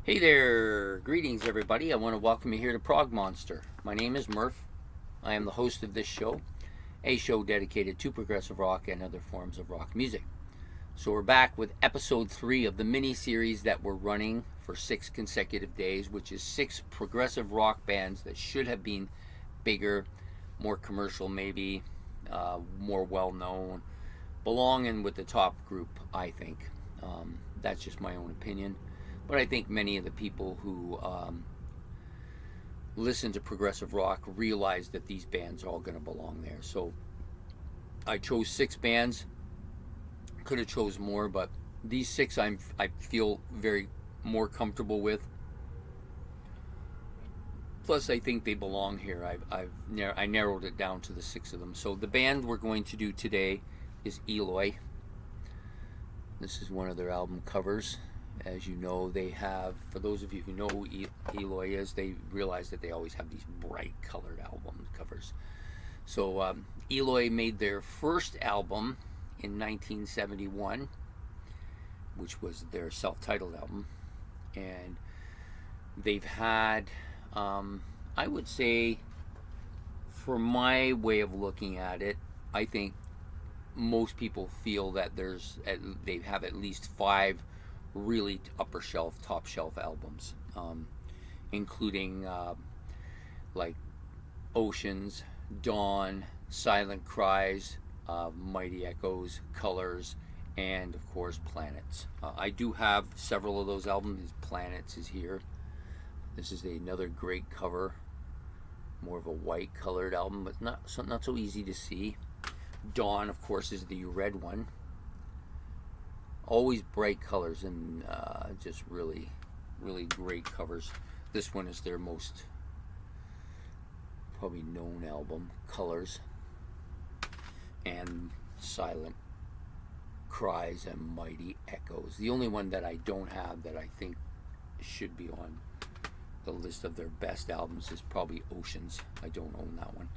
Hey there, greetings everybody. I want to welcome you here to Prog Monster. My name is Murph. I am the host of this show, a show dedicated to progressive rock and other forms of rock music. So we're back with episode 3 of the mini-series that we're running for 6 consecutive days, which is 6 progressive rock bands that should have been bigger, more commercial maybe, more well-known, belonging with the top group, I think. That's just my own opinion. But I think many of the people who listen to progressive rock realize that these bands are all going to belong there. So I chose 6 bands. Could have chose more, but these 6 I feel very more comfortable with. Plus, I think they belong here. I narrowed it down to the 6 of them. So the band we're going to do today is E.L.P. This is one of their album covers. As you know, they have, for those of you who know who E.L.P. is, they realize that they always have these bright colored album covers. So E.L.P. made their first album in 1971, which was their self-titled album. And they've had, I would say, for my way of looking at it, I think most people feel that they have at least 5 really upper shelf, top shelf albums, including like Oceans, Dawn, Silent Cries, Mighty Echoes, Colors, and of course Planets. I do have several of those albums. Planets is here. This is another great cover, more of a white colored album, but not so easy to see. Dawn, of course, is the red one. Always bright colors and just really, really great covers. This one is their most probably known album, Colors, and Silent Cries and Mighty Echoes. The only one that I don't have that I think should be on the list of their best albums is probably Oceans. I don't own that one.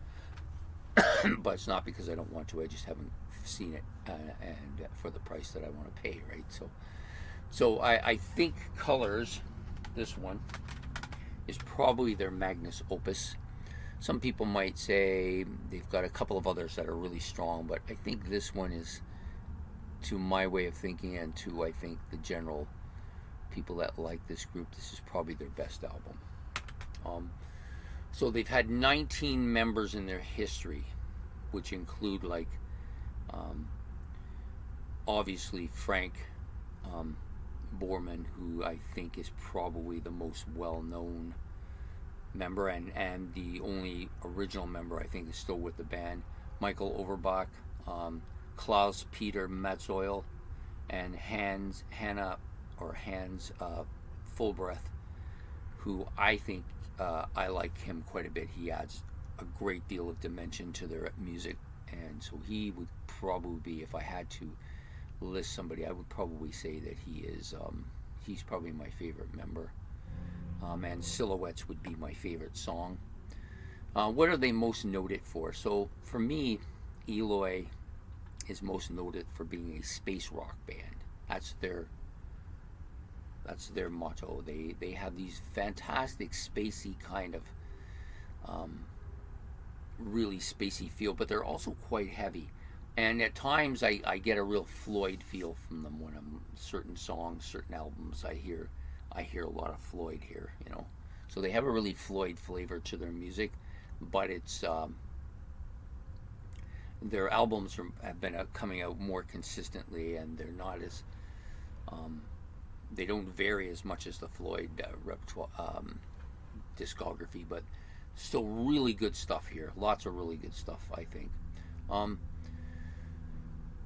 But it's not because I don't want to. I just haven't seen it, and for the price that I want to pay, right? So I think Colors, this one, is probably their Magnus opus. Some people might say they've got a couple of others that are really strong, but I think this one is, to my way of thinking and to, I think, the general people that like this group, this is probably their best album. So they've had 19 members in their history, which include obviously Frank Borman, who I think is probably the most well-known member, and the only original member I think is still with the band. Michael Overbach, Klaus Peter Metzoil, and Hans Fullbreath, who I think I like him quite a bit. He adds a great deal of dimension to their music, and so he would probably be, if I had to list somebody, I would probably say that he's probably my favorite member. And Silhouettes would be my favorite song. What are they most noted for? So for me, E.L.P. is most noted for being a space rock band. That's their motto. They have these fantastic spacey kind of really spacey feel, but they're also quite heavy. And at times I get a real Floyd feel from them when I'm certain songs, certain albums. I hear a lot of Floyd here, you know. So they have a really Floyd flavor to their music, but it's their albums have been coming out more consistently, and they're not as they don't vary as much as the Floyd discography, but still really good stuff here. Lots of really good stuff, I think.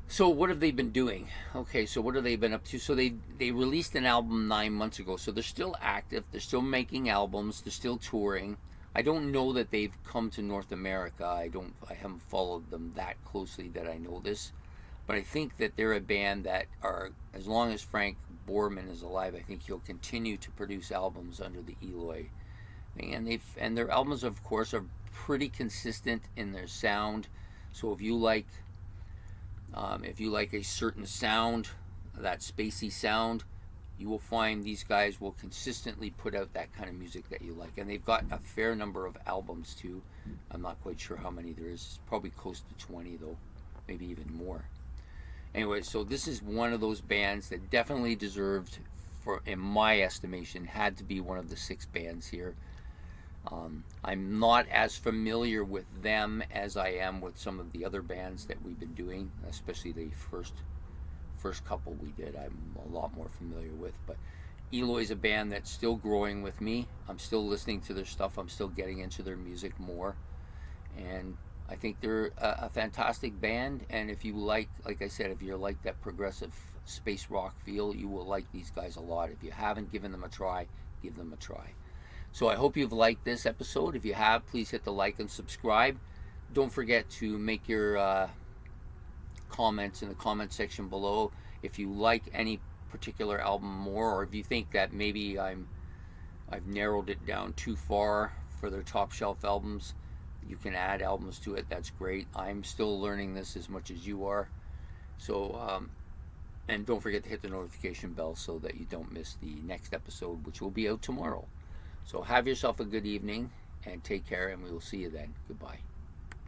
So what have they been doing? Okay, so what have they been up to? So they released an album 9 months ago, so they're still active. They're still making albums. They're still touring. I don't know that they've come to North America. I haven't followed them that closely that I know this. But I think that they're a band that are, as long as Frank Borman is alive, I think he'll continue to produce albums under the E.L.P. And their albums, of course, are pretty consistent in their sound. So if you like a certain sound, that spacey sound, you will find these guys will consistently put out that kind of music that you like. And they've got a fair number of albums too. I'm not quite sure how many there is. It's probably close to 20 though, maybe even more. Anyway, so this is one of those bands that definitely deserved, for in my estimation, had to be one of the 6 bands here. I'm not as familiar with them as I am with some of the other bands that we've been doing, especially the first couple we did. I'm a lot more familiar with, but E.L.P is a band that's still growing with me. I'm still listening to their stuff. I'm still getting into their music more, and I think they're a fantastic band. And if you like I said, if you like that progressive space rock feel, you will like these guys a lot. If you haven't given them a try, give them a try. So I hope you've liked this episode. If you have, please hit the like and subscribe. Don't forget to make your comments in the comment section below. If you like any particular album more, or if you think that maybe I've narrowed it down too far for their top shelf albums, you can add albums to it. That's great. I'm still learning this as much as you are. So and don't forget to hit the notification bell so that you don't miss the next episode, which will be out tomorrow. So have yourself a good evening and take care, and we will see you then. Goodbye.